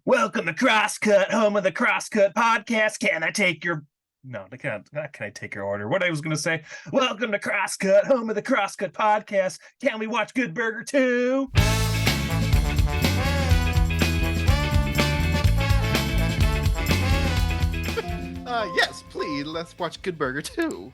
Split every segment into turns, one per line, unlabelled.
Welcome to Crosscut, home of the Crosscut podcast. Can I take your... No, can I take your order? What I was going to say. Welcome to Crosscut, home of the Crosscut podcast. Can we watch Good Burger 2?
Yes, please. Let's watch Good Burger 2.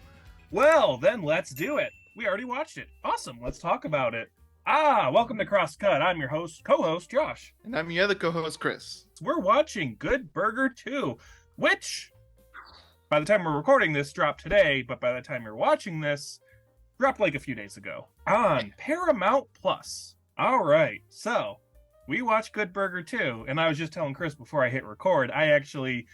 Well, then let's do it. We already watched it. Awesome. Let's talk about it. Welcome to Crosscut. I'm your co-host, Josh.
And I'm your other co-host, Chris.
We're watching Good Burger 2, which, by the time we're recording this, dropped today, but by the time you're watching this, dropped like a few days ago on Paramount Plus. All right, so we watched Good Burger 2, and I was just telling Chris before I hit record, I actually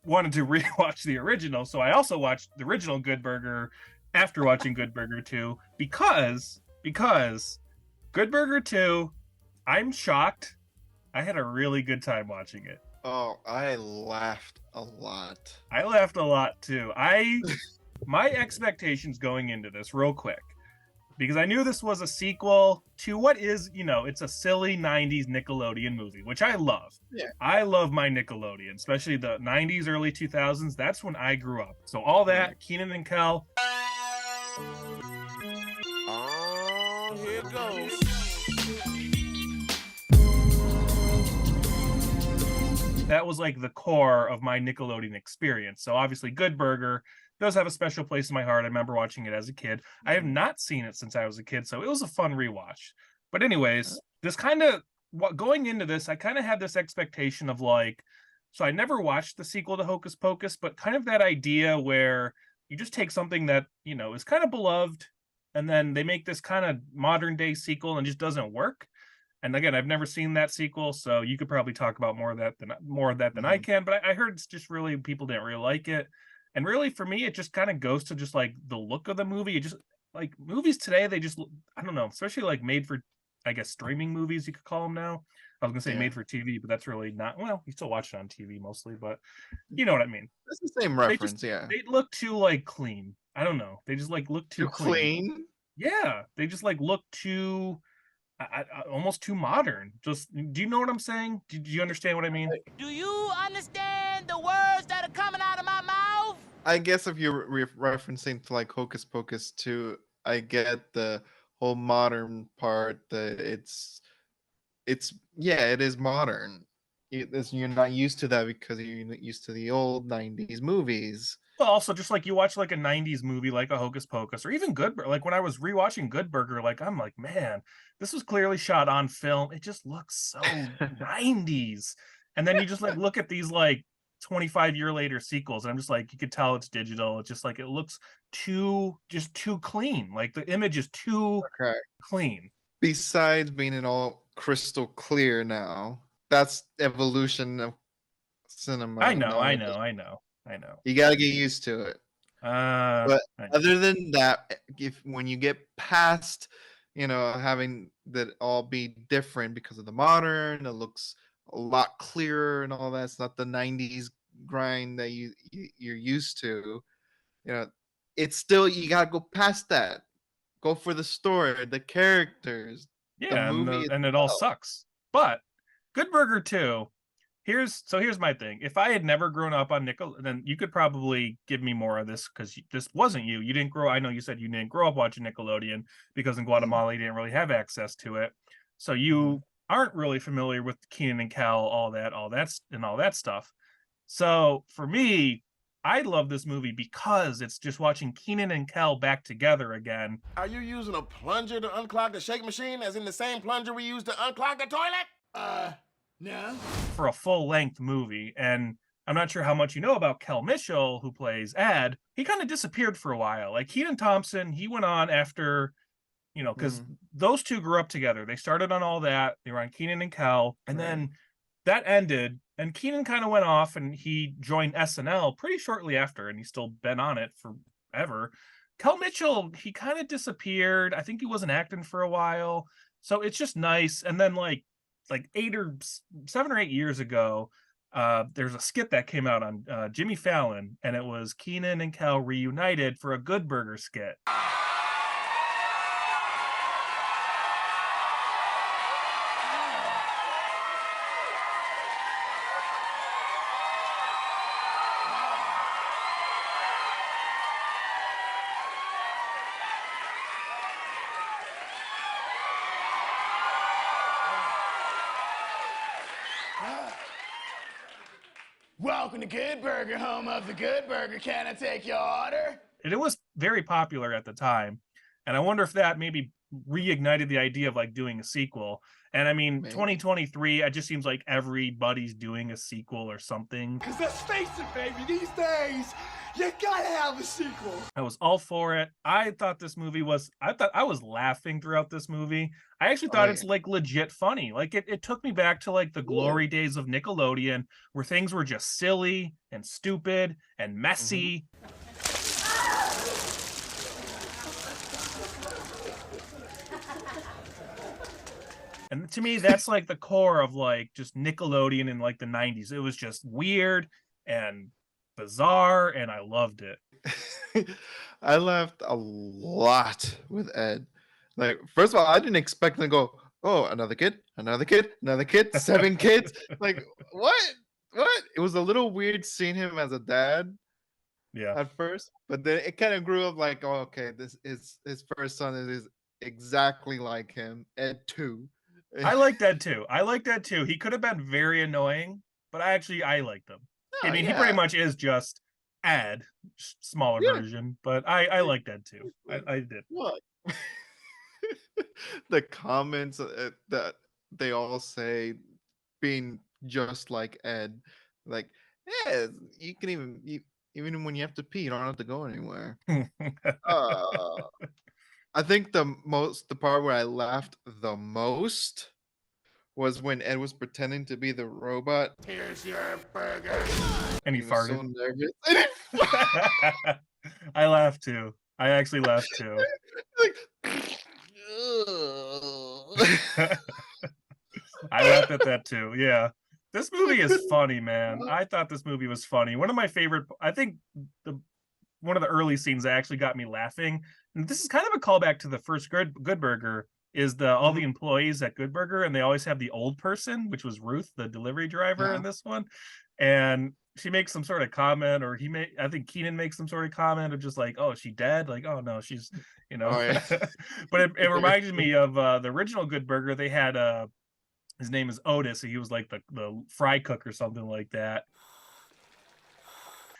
wanted to rewatch the original, so I also watched the original Good Burger after watching Good Burger 2 because Good Burger 2, I'm shocked. I had a really good time watching it.
Oh, I laughed a lot.
I laughed a lot too. My expectations going into this real quick, because I knew this was a sequel to what is, it's a silly 90s Nickelodeon movie, which I love.
Yeah.
I love my Nickelodeon, especially the 90s, early 2000s. That's when I grew up. So all that, Kenan and Kel.
Oh, here it goes.
That was like the core of my Nickelodeon experience. So obviously Good Burger does have a special place in my heart. I remember watching it as a kid. I have not seen it since I was a kid, so it was a fun rewatch. But anyways, going into this, I kind of had this expectation of so I never watched the sequel to Hocus Pocus, but kind of that idea where you just take something that, is kind of beloved, and then they make this kind of modern day sequel and just doesn't work. And again, I've never seen that sequel, so you could probably talk about more of that than I can. But I heard it's just really people didn't really like it, and really for me, it just kind of goes to just like the look of the movie. It just like movies today, they just I don't know, especially like made for, I guess, streaming movies you could call them now. I was gonna say made for TV, but that's really not. Well, you still watch it on TV mostly, but you know what I mean.
That's the same reference, yeah.
They look too like clean. I don't know. They just like look too
clean.
Yeah, they just like look too. Almost too modern. Just, do you know what I'm saying? Do you understand what I mean?
Do you understand the words that are coming out of my mouth?
I guess if you're referencing to like Hocus Pocus 2, I get the whole modern part. That it is modern. You're not used to that because you're used to the old 90s movies.
Well, also just like you watch like a 90s movie like a Hocus Pocus or even Good Burger. Like when I was rewatching Good Burger, I'm like, man, this was clearly shot on film. It just looks so 90s. And then you just like look at these like 25-year later sequels, and I'm just like, you could tell it's digital. It's just like it looks too clean. Like the image is too clean.
Besides being in all crystal clear now, that's evolution of cinema.
I know.
You gotta get used to it. But other than that, when you get past, having that all be different because of the modern, it looks a lot clearer and all that. It's not the 90s grind that you're used to. It's still, you gotta go past that. Go for the story, the characters,
the
movie,
and it all sucks. But Good Burger 2. Here's my thing. If I had never grown up on Nickelodeon, then you could probably give me more of this because this wasn't you. You didn't grow. I know you said you didn't grow up watching Nickelodeon because in Guatemala you didn't really have access to it, so you aren't really familiar with Kenan and Kel, all that stuff. So for me, I love this movie because it's just watching Kenan and Kel back together again.
Are you using a plunger to unclog the shake machine, as in the same plunger we use to unclog the toilet? No.
For a full-length movie, and I'm not sure how much you know about Kel Mitchell, who plays Ad. He kind of disappeared for a while. Like Kenan Thompson, he went on after, because those two grew up together. They started on all that. They were on Kenan and Kel, and then that ended, and Kenan kind of went off, and he joined SNL pretty shortly after, and he's still been on it forever. Kel Mitchell, he kind of disappeared. I think he wasn't acting for a while, so it's just nice. And then like 7 or 8 years ago, there's a skit that came out on Jimmy Fallon, and it was Kenan and Kel reunited for a Good Burger skit.
Welcome to Good Burger, home of the Good Burger. Can I take your order?
And it was very popular at the time. And I wonder if that maybe reignited the idea of like doing a sequel. And I mean, maybe. 2023, it just seems like everybody's doing a sequel or something.
Because let's face it, baby, these days, you gotta have a sequel.
I was all for it. I thought I was laughing throughout this movie. I actually thought it's like legit funny. Like it took me back to like the glory days of Nickelodeon where things were just silly and stupid and messy. And to me, that's like the core of like just Nickelodeon in like the 90s. It was just weird and bizarre, and I loved it.
I laughed a lot with Ed. Like, first of all, I didn't expect him to go, oh, another kid, 7 kids. Like, what? It was a little weird seeing him as a dad.
Yeah.
At first, but then it kind of grew up like, oh, okay, this is his first son is exactly like him. Ed too.
I liked Ed too. He could have been very annoying, but I liked him. I mean, he pretty much is just Ed, smaller version, but I liked Ed too. I did.
What? The comments that they all say being just like Ed, like, yeah, you can even when you have to pee, you don't have to go anywhere. I think the part where I laughed the most was when Ed was pretending to be the robot.
Here's your burger.
And he farted.
So nervous.
I laughed too. I actually laughed too. I laughed at that too. Yeah. This movie is funny, man. I thought this movie was funny. One of my favorite, I think one of the early scenes that actually got me laughing. And this is kind of a callback to the first Good Burger, is all the employees at Good Burger, and they always have the old person, which was Ruth, the delivery driver in this one. And she makes some sort of comment, or I think Kenan makes some sort of comment of just like, oh, is she dead? Like, oh no, she's, But it reminded me of the original Good Burger. They had his name is Otis, and he was like the fry cook or something like that.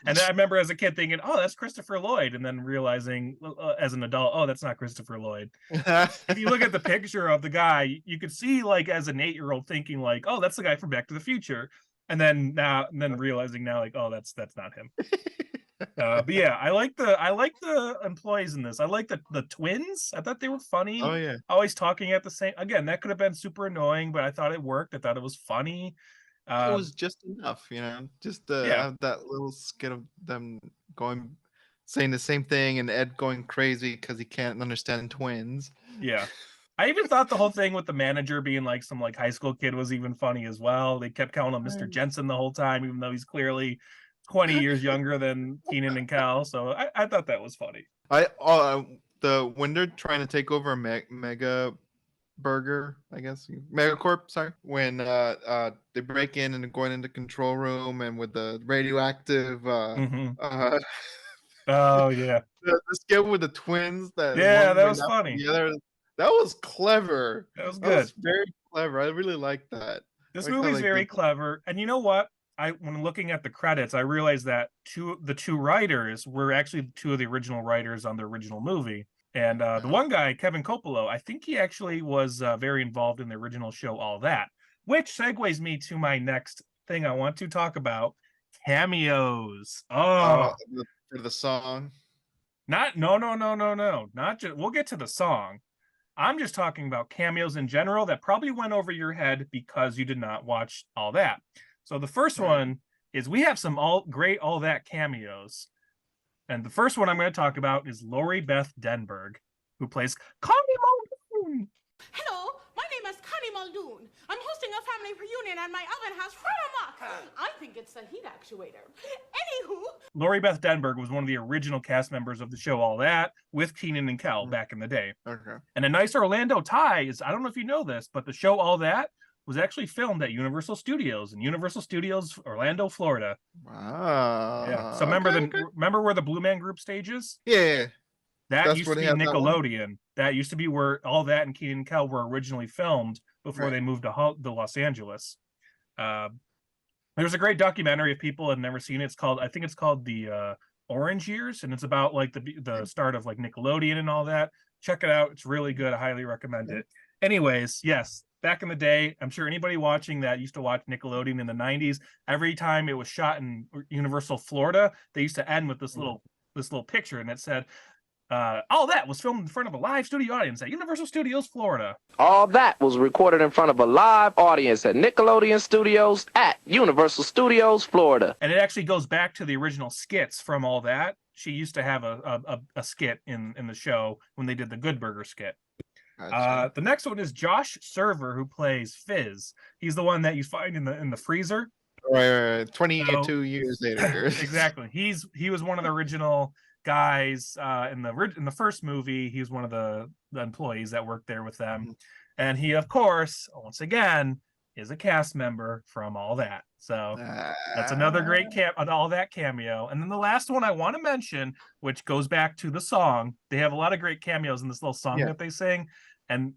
And then I remember as a kid thinking, oh, that's Christopher Lloyd. And then realizing as an adult, oh, that's not Christopher Lloyd. If you look at the picture of the guy, you could see like as an 8-year-old thinking like, oh, that's the guy from Back to the Future. And then realizing now like, oh, that's not him. But yeah, I like the employees in this. I like the twins. I thought they were funny.
Oh yeah.
Always talking at the same. Again, that could have been super annoying, but I thought it worked. I thought it was funny.
It was just enough, just to have that little skit of them saying the same thing and Ed going crazy because he can't understand twins.
Yeah. I even thought the whole thing with the manager being like some like high school kid was even funny as well. They kept calling him Mr. Jensen the whole time, even though he's clearly 20 years younger than Kenan and Kel. So I thought that was funny.
When they're trying to take over a mega burger, I guess Megacorp, sorry, when they break in and going into control room and with the radioactive
oh yeah,
the skit with the twins that
was funny.
That was clever.
That was good.
That was very clever. I really liked that.
This movie's very clever. And you know what? When looking at the credits, I realized that the two writers were actually two of the original writers on the original movie. And the one guy, Kevin Coppolo, I think he actually was very involved in the original show, All That, which segues me to my next thing I want to talk about, cameos.
For the song?
No. Not just, we'll get to the song. I'm just talking about cameos in general that probably went over your head because you did not watch All That. So the first one is we have some great All That cameos. And the first one I'm going to talk about is Lori Beth Denberg, who plays Connie Muldoon.
Hello, my name is Connie Muldoon. I'm hosting a family reunion and my oven has run amok. I think it's the heat actuator. Anywho.
Lori Beth Denberg was one of the original cast members of the show All That with Kenan and Kel back in the day.
Okay.
And a nice Orlando tie is, I don't know if you know this, but the show All That was actually filmed at Universal Studios in Universal Studios, Orlando, Florida.
Wow.
Yeah. So remember where the Blue Man Group stage is?
Yeah.
That used to be Nickelodeon. That used to be where All That and Kenan and Kel were originally filmed before they moved to Los Angeles. There's a great documentary if people have never seen it. I think it's called the Orange Years, and it's about like the start of like Nickelodeon and all that. Check it out. It's really good. I highly recommend it. Anyways, yes, back in the day, I'm sure anybody watching that used to watch Nickelodeon in the 90s. Every time it was shot in Universal Florida, they used to end with this little picture, and it said, all that was filmed in front of a live studio audience at Universal Studios Florida.
All that was recorded in front of a live audience at Nickelodeon Studios at Universal Studios Florida.
And it actually goes back to the original skits from all that. She used to have a skit in the show when they did the Good Burger skit. Gotcha. The next one is Josh Server, who plays Fizz. He's the one that you find in the freezer.
Right. 22 years later.
Exactly. He was one of the original guys in the first movie. He was one of the employees that worked there with them, and he, of course, once again, is a cast member from All That. So that's another great All That cameo. And then the last one I want to mention, which goes back to the song. They have a lot of great cameos in this little song that they sing. And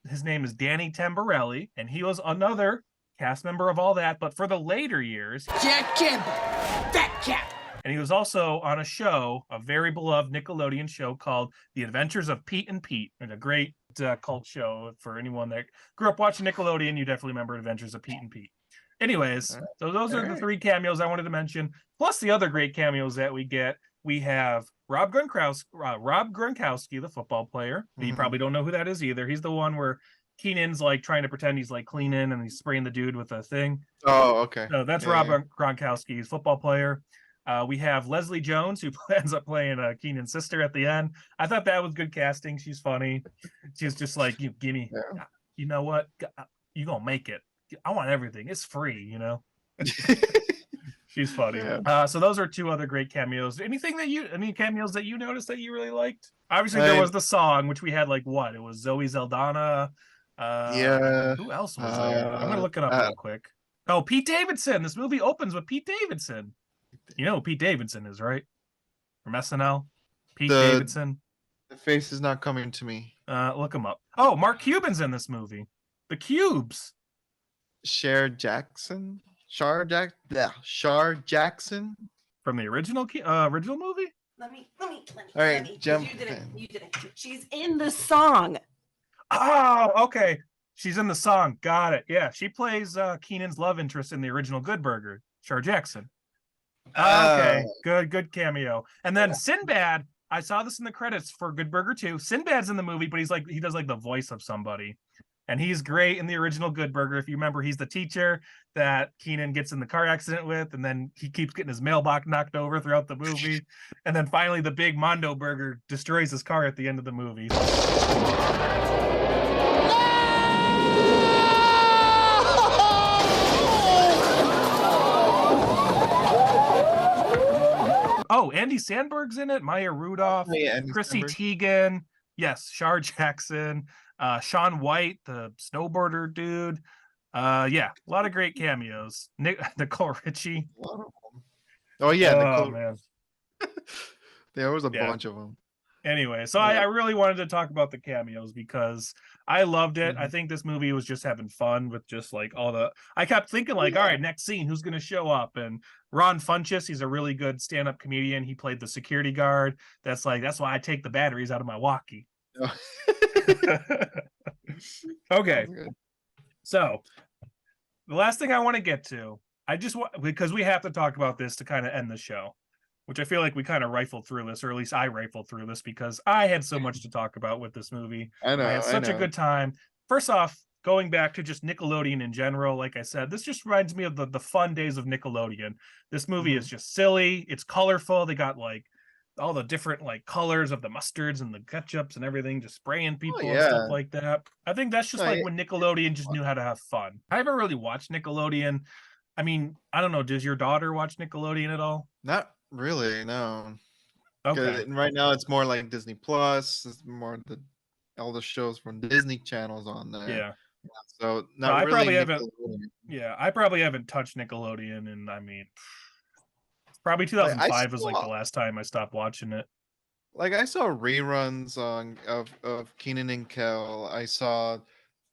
his name is Danny Tamborelli, and he was another cast member of All That, but for the later years.
Jack Campbell, Fat Cap.
And he was also on a show, a very beloved Nickelodeon show called The Adventures of Pete and Pete, and a great cult show for anyone that grew up watching Nickelodeon. You definitely remember Adventures of Pete and Pete. Anyways, so those are the three cameos I wanted to mention, plus the other great cameos that we get. We have Rob Gronkowski, the football player. You probably don't know who that is either. He's the one where Kenan's like trying to pretend he's like cleaning and he's spraying the dude with a thing.
Oh, okay.
So that's Rob Gronkowski, football player. We have Leslie Jones, who ends up playing Kenan's sister at the end. I thought that was good casting. She's funny. She's just like, give me, you know what? You gonna make it. I want everything. It's free, you know? She's funny. So those are two other great cameos. Any cameos that you noticed that you really liked? Obviously, there was the song, which we had like what? It was Zoe Saldana. Who else was there? I'm gonna look it up real quick. Oh, Pete Davidson. This movie opens with Pete Davidson. You know who Pete Davidson is, right? From SNL. Davidson.
The face is not coming to me.
Look him up. Oh, Mark Cuban's in this movie. The Cubes.
Shar Jackson
From the original movie.
Let me. All
right, jump.
You did it. She's in the song.
Oh, okay. She's in the song. Got it. Yeah, she plays Kenan's love interest in the original Good Burger, Shar Jackson. Okay, good cameo. And then Sinbad. I saw this in the credits for Good Burger 2. Sinbad's in the movie, but he does like the voice of somebody. And he's great in the original Good Burger. If you remember, he's the teacher that Kenan gets in the car accident with, and then he keeps getting his mailbox knocked over throughout the movie. And then finally, the big Mondo Burger destroys his car at the end of the movie. Oh, Andy Samberg's in it. Maya Rudolph, Chrissy Teigen. Yes, Shar Jackson. Shaun White, the snowboarder dude. A lot of great cameos. Nicole Richie.
Oh yeah,
Nicole. Man.
There was a bunch of them.
Anyway, so I really wanted to talk about the cameos because I loved it. I think this movie was just having fun with just like I kept thinking like, all right, next scene, who's going to show up? And Ron Funches, he's a really good stand-up comedian. He played the security guard. That's why I take the batteries out of my walkie. Okay, so the last thing I want to get to, because we have to talk about this to kind of end the show, which I feel like we kind of rifled through this, or at least I rifled through this because I had so much to talk about with this movie. I had such a good time. First off, going back to just Nickelodeon in general, like I said, this just reminds me of the fun days of Nickelodeon. This movie is just silly. It's colorful. They got like all the different like colors of the mustards and the ketchups and everything, just spraying people and stuff like that. I think that's just like when Nickelodeon just knew how to have fun. I haven't really watched Nickelodeon. I mean, I don't know. Does your daughter watch Nickelodeon at all?
Not really, no.
Okay.
Right now it's more like Disney Plus. It's more all the shows from Disney channels on there.
Yeah.
So
I probably haven't touched Nickelodeon, and I mean, probably 2005 was like the last time I stopped watching it.
Like I saw reruns of Kenan and Kel. I saw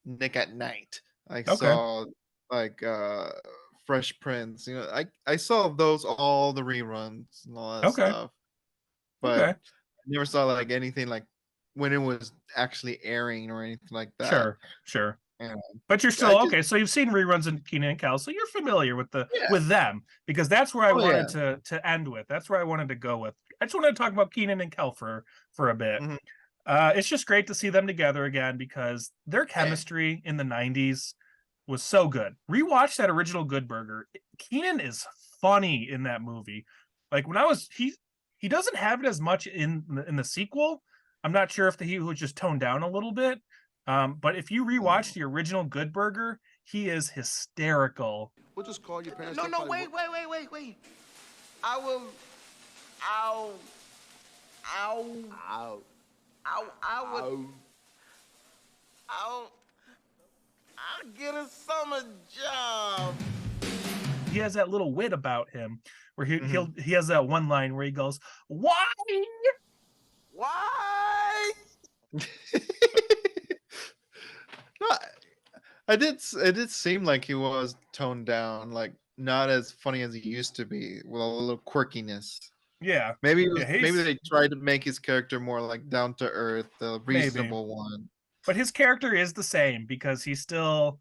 Nick at Night. I saw like Fresh Prince. You know, I saw those, all the reruns and all that stuff, but I never saw like anything like when it was actually airing or anything like that.
Sure.
And
but you're still okay. So you've seen reruns in Kenan and Kel, so you're familiar with with them, because that's where I wanted to end with. That's where I wanted to go with. I just wanted to talk about Kenan and Kel for a bit. It's just great to see them together again because their chemistry in the 90s was so good. Rewatch that original Good Burger. Kenan is funny in that movie. Like when he doesn't have it as much in the sequel. I'm not sure if he was just toned down a little bit. But if you rewatch the original Good Burger, he is hysterical.
We'll just call your parents.
No, wait. I'll get a summer job.
He has that little wit about him where he has that one line where he goes, "Why?
It did seem like he was toned down, like not as funny as he used to be, with a little quirkiness.
Yeah,
maybe they tried to make his character more like down to earth, the reasonable one.
But his character is the same because he's still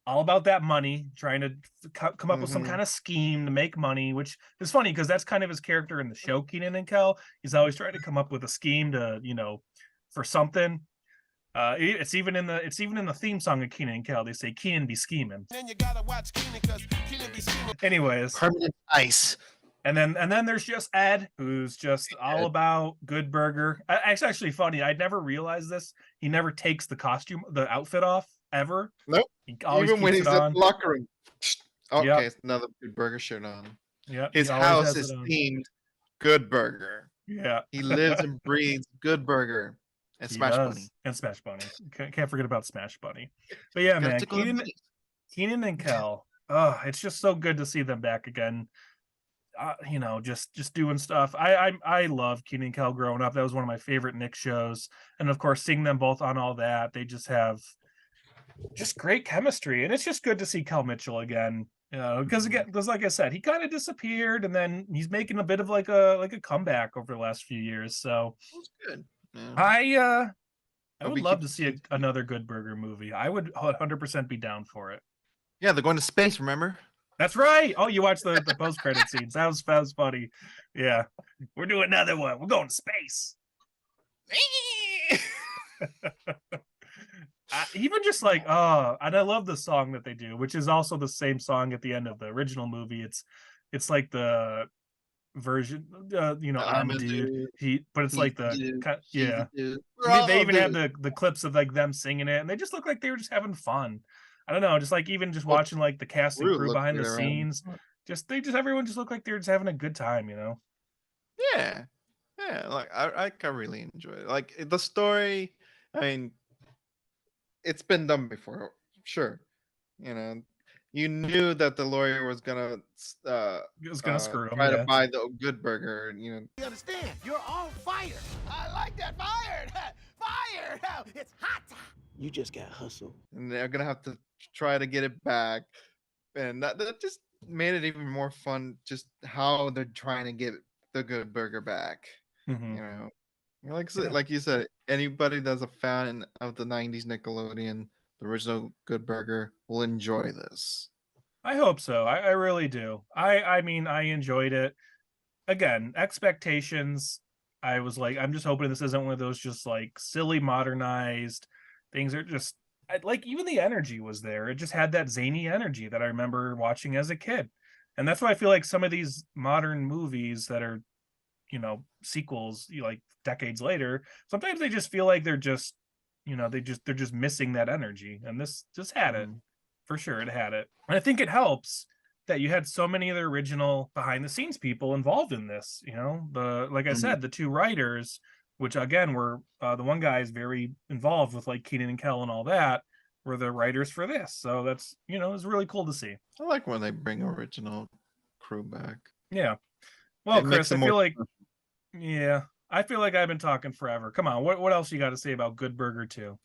all about that money, trying to come up with some kind of scheme to make money, which is funny because that's kind of his character in the show Kenan and Kel. He's always trying to come up with a scheme to, for something. It's even in the theme song of Kenan and Kel. They say Kenan be scheming.
Then you gotta watch Kenan because Kenan be scheming.
Anyways,
permanent ice.
And then there's just Ed, who's just all about Good Burger. It's actually funny. I'd never realized this. He never takes the outfit off ever.
Nope.
He always
even when he's in the locker room. Okay, it's another Good Burger shirt on.
Yeah.
His house is themed Good Burger.
Yeah.
He lives and breathes Good Burger. And Smash Bunny.
And Smash Bunny. Can't forget about Smash Bunny. But yeah, man, Kenan and Kel. Oh, it's just so good to see them back again. Just doing stuff. I love Kenan and Kel growing up. That was one of my favorite Nick shows. And of course, seeing them both on all that, they just have just great chemistry. And it's just good to see Kel Mitchell again. Because like I said, he kind of disappeared, and then he's making a bit of like a comeback over the last few years. So
that's good.
Yeah. I would love to see another Good Burger movie. I would 100% be down for it.
Yeah, they're going to space, remember?
That's right. Oh, you watched the post-credit scenes. That was funny. Yeah. We're doing another one. We're going to space. Even just like, and I love the song that they do, which is also the same song at the end of the original movie. It's like the version, I'm a dude. But it's like they even have the clips of like them singing it, and they just look like they were just having fun. I don't know, just like even just watching like the cast and crew behind the scenes, everyone just looked like they were just having a good time,
Yeah, like I really enjoy it. Like the story, I mean, it's been done before, sure. You knew that the lawyer was gonna
screw him,
try to buy the Good Burger.
You understand? You're all fired. I like that. Fired. Fired. It's hot.
You just got hustled.
And they're gonna have to try to get it back, and that just made it even more fun. Just how they're trying to get the Good Burger back. Like you said, anybody that's a fan of the '90s Nickelodeon, the original Good Burger, will enjoy this.
I hope so. I really do. I mean, I enjoyed it. Again, expectations. I was like, I'm just hoping this isn't one of those just like silly modernized things. Are just like, even the energy was there. It just had that zany energy that I remember watching as a kid. And that's why I feel like some of these modern movies that are, sequels, like decades later, sometimes they just feel like they're just, they're just missing that energy. And this just had it. For sure, it had it. And I think it helps that you had so many of the original behind the scenes people involved in this. Like I said, the two writers, which again were the one guy is very involved with like Kenan and Kel and all that, were the writers for this. So that's it was really cool to see.
I like when they bring original crew back.
Yeah. Well, Chris, I feel like I feel like I've been talking forever. Come on, what else you got to say about Good Burger 2?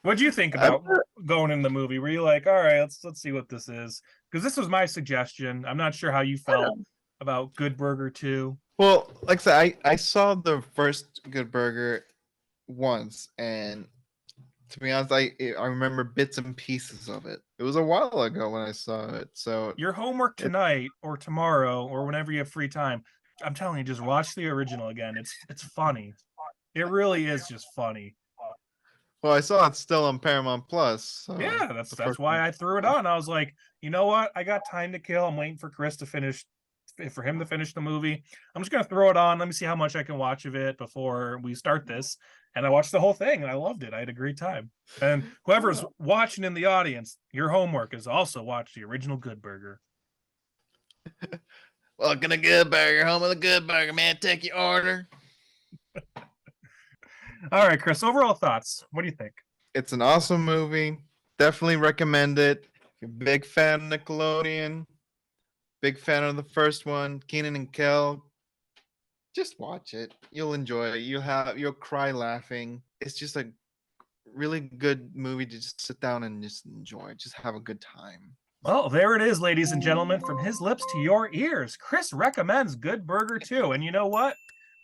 What do you think about going in the movie? Were you like, all right, let's see what this is? Because this was my suggestion. I'm not sure how you felt about Good Burger 2.
Well, like I said, I saw the first Good Burger once, and to be honest, I remember bits and pieces of it. It was a while ago when I saw it. So
your homework tonight or tomorrow or whenever you have free time, I'm telling you, just watch the original again. It's funny. It really is just funny.
Well, I saw it still on Paramount Plus. So
yeah, that's why I threw it on. I was like, you know what? I got time to kill. I'm waiting for Chris to finish, for him to finish the movie. I'm just gonna throw it on. Let me see how much I can watch of it before we start this. And I watched the whole thing and I loved it. I had a great time. And whoever's watching in the audience, your homework is also watch the original Good Burger.
Welcome to Good Burger, home of the Good Burger, man. Take your order.
All right, Chris, overall thoughts. What do you think?
It's an awesome movie. Definitely recommend it. If you're a big fan of Nickelodeon, big fan of the first one, Kenan and Kel, just watch it. You'll enjoy it. You'll cry laughing. It's just a really good movie to just sit down and just enjoy. Just have a good time.
Well, there it is, ladies and gentlemen. From his lips to your ears, Chris recommends Good Burger 2. And you know what?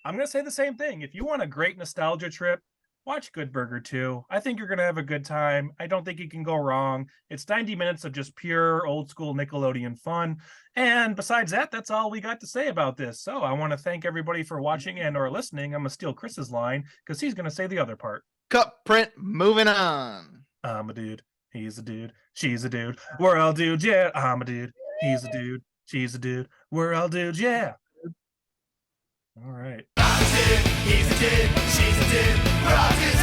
I'm going to say the same thing. If you want a great nostalgia trip, watch Good Burger 2. I think you're going to have a good time. I don't think you can go wrong. It's 90 minutes of just pure old school Nickelodeon fun. And besides that, that's all we got to say about this. So I want to thank everybody for watching and or listening. I'm going to steal Chris's line because he's going to say the other part.
Cut print, moving on.
I'm a dude. He's a dude. She's a dude. We're all dudes, yeah. I'm a dude. He's a dude. She's a dude. We're all dudes, yeah. All right.
I'm a dude. He's a dude. She's a dude. We're all dudes.